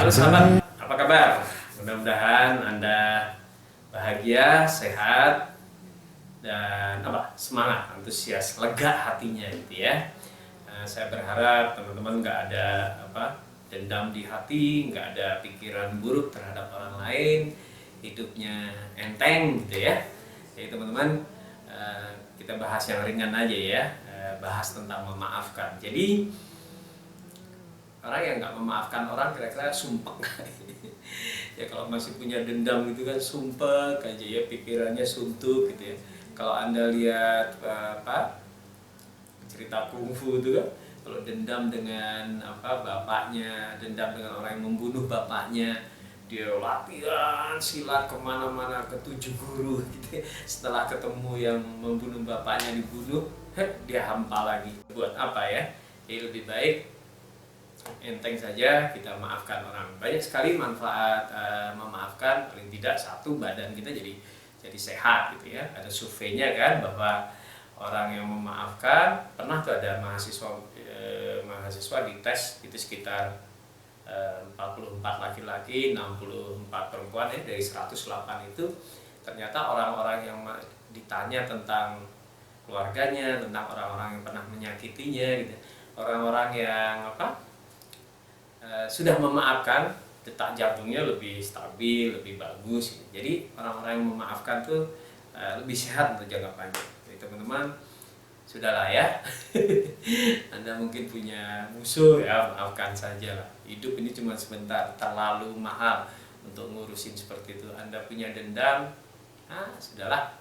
Halo sahabat, apa kabar? Mudah-mudahan Anda bahagia, sehat, dan semangat, antusias, lega hatinya gitu ya. Saya berharap teman-teman nggak ada dendam di hati, nggak ada pikiran buruk terhadap orang lain, hidupnya enteng gitu ya. Jadi teman-teman, kita bahas yang ringan aja ya, bahas tentang memaafkan. Jadi orang yang nggak memaafkan orang kira-kira sumpek. Ya kalau masih punya dendam gitu kan sumpek aja ya, pikirannya suntuk gitu ya. Kalau Anda lihat cerita kungfu itu kan, kalau dendam dengan bapaknya, dendam dengan orang yang membunuh bapaknya, dia latihan silat kemana-mana ke 7 guru gitu ya. Setelah ketemu yang membunuh bapaknya dibunuh, dia hampa lagi. Buat apa ya? Jadi lebih baik enteng saja kita maafkan orang. Banyak sekali manfaat memaafkan. Paling tidak satu, badan kita jadi sehat gitu ya. Ada surveinya kan bahwa orang yang memaafkan, pernah tuh ada mahasiswa dites itu sekitar 44 laki-laki, 64 perempuan ya, dari 108 itu ternyata orang-orang yang ditanya tentang keluarganya, tentang orang-orang yang pernah menyakitinya gitu. Orang-orang yang sudah memaafkan, detak jantungnya lebih stabil, lebih bagus gitu. Jadi orang-orang yang memaafkan tuh lebih sehat untuk jangka panjang. Jadi teman-teman, sudahlah ya. Anda mungkin punya musuh ya, maafkan saja lah. Hidup ini cuma sebentar, terlalu mahal untuk ngurusin seperti itu. Anda punya dendam, sudahlah,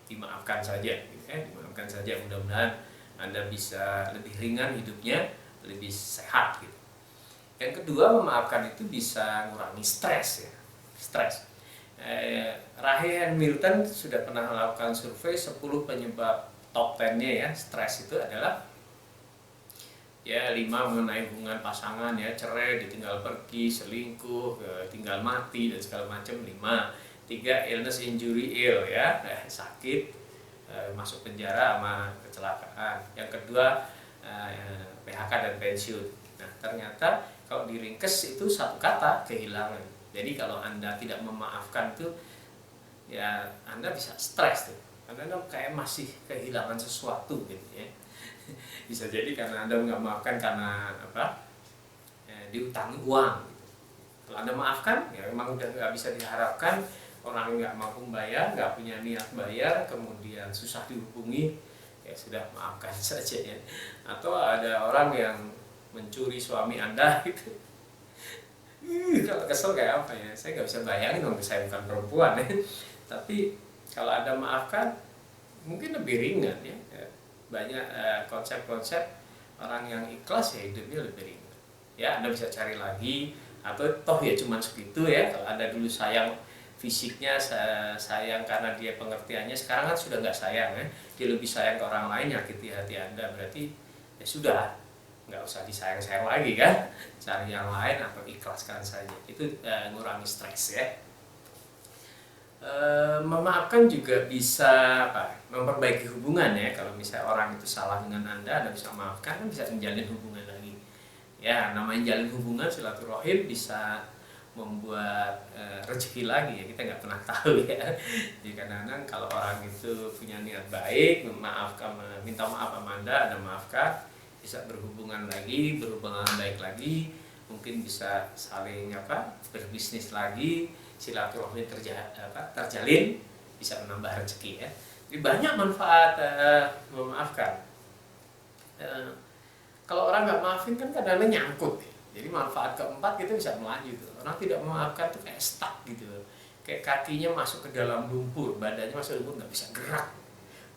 dimaafkan saja gitu ya. Dimaafkan saja, mudah-mudahan Anda bisa lebih ringan hidupnya, lebih sehat gitu. Yang kedua, memaafkan itu bisa ngurangi stres ya. Stres. Rahel Milton sudah pernah melakukan survei 10 penyebab top 10-nya ya, stres itu adalah ya 5 mengenai hubungan pasangan ya, cerai, ditinggal pergi, selingkuh, tinggal mati dan segala macam. 5. 3, illness, injury, ill ya, sakit, masuk penjara sama kecelakaan. Yang kedua, PHK dan pensiun. Nah, ternyata kalau diringkes itu satu kata, kehilangan. Jadi kalau Anda tidak memaafkan tuh ya Anda bisa stres tuh. Anda kayak masih kehilangan sesuatu gitu ya. Bisa jadi karena Anda nggak maafkan karena diutangi uang gitu. Kalau Anda maafkan ya memang udah nggak bisa diharapkan, orang nggak mampu bayar, nggak punya niat bayar, kemudian susah dihubungi, ya sudah maafkan saja ya. Atau ada orang yang mencuri suami Anda gitu. Kalau kesel kayak apa ya, saya nggak bisa bayangin dong, saya bukan perempuan ya. Tapi kalau Anda maafkan mungkin lebih ringan ya. Banyak konsep-konsep orang yang ikhlas ya hidupnya lebih ringan ya. Anda bisa cari lagi, atau toh ya cuman segitu ya. Kalau Anda dulu sayang fisiknya, sayang karena dia pengertiannya, sekarang kan sudah nggak sayang ya. Dia lebih sayang ke orang lain, nyakiti hati Anda, berarti ya sudah, nggak usah disayang-sayang lagi kan, cari yang lain atau ikhlaskan saja. Itu ngurangi stres ya. Memaafkan juga bisa memperbaiki hubungan ya. Kalau misalnya orang itu salah dengan Anda bisa maafkan, kan bisa menjalin hubungan lagi ya. Namanya jalin hubungan, silaturahim, bisa membuat rezeki lagi ya, kita nggak pernah tahu ya. Jadi kadang-kadang kalau orang itu punya niat baik, memaafkan, minta maaf sama Anda maafkan, bisa berhubungan lagi, berhubungan baik lagi, mungkin bisa saling berbisnis lagi, silaturahmi terjalin, bisa menambah rezeki ya. Jadi banyak manfaat memaafkan. Kalau orang nggak maafin kan kadang-kadang nyangkut ya. Jadi manfaat keempat, kita bisa melaju tuh. Orang tidak memaafkan tuh kayak stuck gitu, kayak kakinya masuk ke dalam lumpur, badannya masuk lumpur, nggak bisa gerak,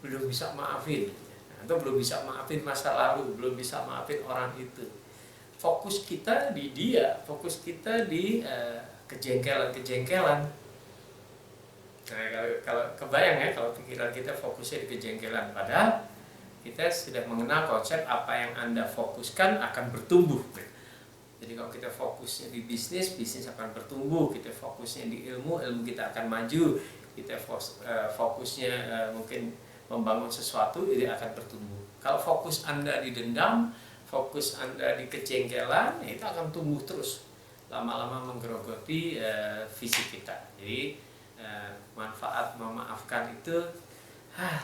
belum bisa maafin. Atau belum bisa maafin masa lalu, belum bisa maafin orang itu. Fokus kita di dia, fokus kita di kejengkelan-kejengkelan. Nah, kalau kebayang ya, kalau pikiran kita fokusnya di kejengkelan, padahal kita sudah mengenal konsep apa yang Anda fokuskan akan bertumbuh. Jadi kalau kita fokusnya di bisnis, bisnis akan bertumbuh. Kita fokusnya di ilmu, ilmu kita akan maju. Kita fokusnya mungkin membangun sesuatu, ini akan bertumbuh. Kalau fokus Anda di dendam, fokus Anda di kejengkelan, ya itu akan tumbuh terus. lama-lama menggerogoti fisik kita. Jadi manfaat memaafkan itu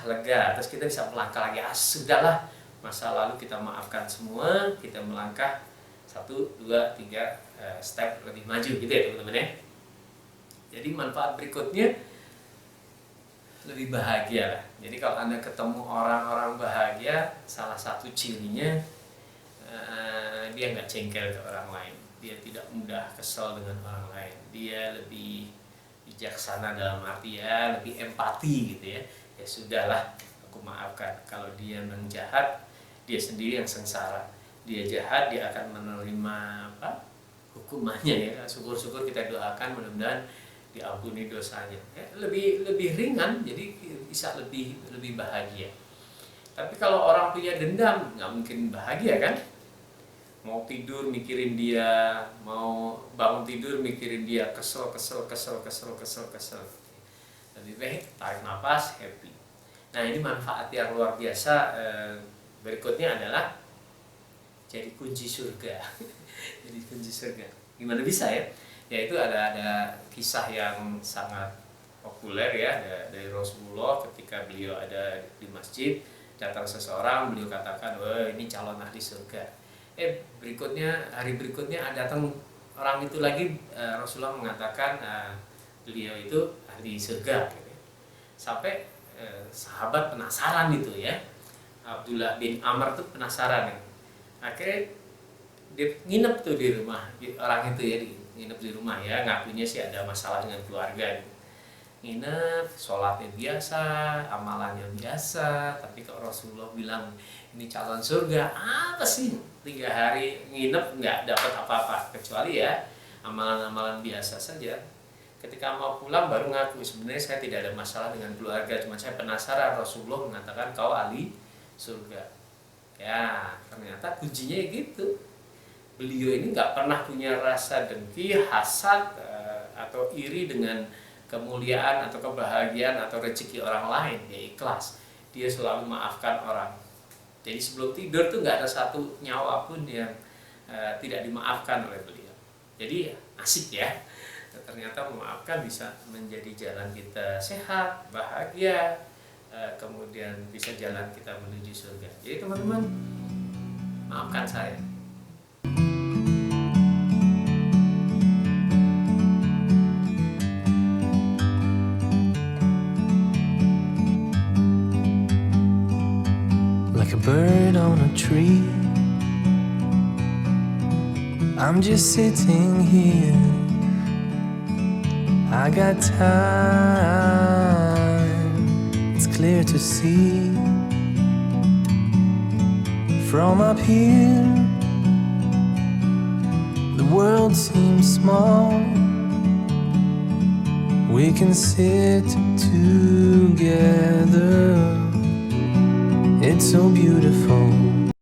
lega, terus kita bisa melangkah lagi. Sudahlah, masa lalu kita maafkan semua, kita melangkah 1, 2, 3 step lebih maju gitu ya teman-teman ya. Jadi manfaat berikutnya lebih bahagia lah. Jadi kalau Anda ketemu orang-orang bahagia, salah satu cirinya dia nggak jengkel ke orang lain, dia tidak mudah kesal dengan orang lain, dia lebih bijaksana dalam artian lebih empati gitu ya. Ya sudahlah, aku maafkan. Kalau dia memang jahat, dia sendiri yang sengsara. Dia jahat, dia akan menerima hukumannya ya. Syukur-syukur kita doakan mudah-mudahan diampuni dosanya. Ya, lebih ringan, jadi bisa lebih bahagia. Tapi kalau orang punya dendam, nggak mungkin bahagia kan? Mau tidur mikirin dia, mau bangun tidur mikirin dia, kesel. Lebih baik tarik nafas, happy. Nah, ini manfaat yang luar biasa. Berikutnya adalah jadi kunci surga. Jadi kunci surga. Gimana bisa ya? Yaitu ada kisah yang sangat populer ya dari Rasulullah ketika beliau ada di masjid, datang seseorang, beliau katakan, "Wah, ini calon ahli surga." Hari berikutnya datang orang itu lagi, Rasulullah mengatakan beliau itu ahli surga gitu. Sampai sahabat penasaran gitu ya. Abdullah bin Amr tuh penasaran ya. Akhirnya dia nginep tuh di rumah orang itu ya, nginep di rumah ya, ngakunya sih ada masalah dengan keluarga gitu. Nginep, sholatnya biasa, amalannya biasa, tapi kalau Rasulullah bilang ini calon surga, apa sih 3 hari nginep nggak dapat apa-apa kecuali ya amalan-amalan biasa saja. Ketika mau pulang baru ngaku, sebenarnya saya tidak ada masalah dengan keluarga, cuma saya penasaran. Rasulullah mengatakan kau ahli surga. Ya ternyata kuncinya gitu. Beliau ini nggak pernah punya rasa dengki, hasad atau iri dengan kemuliaan atau kebahagiaan atau rezeki orang lain. Dia ikhlas, dia selalu maafkan orang. Jadi sebelum tidur tuh nggak ada satu nyawa pun yang tidak dimaafkan oleh beliau. Jadi asik ya. Ternyata memaafkan bisa menjadi jalan kita sehat, bahagia, kemudian bisa jalan kita menuju surga. Jadi teman-teman, maafkan saya. Like a bird on a tree, I'm just sitting here. I got time, it's clear to see. From up here, the world seems small. We can sit together, it's so beautiful.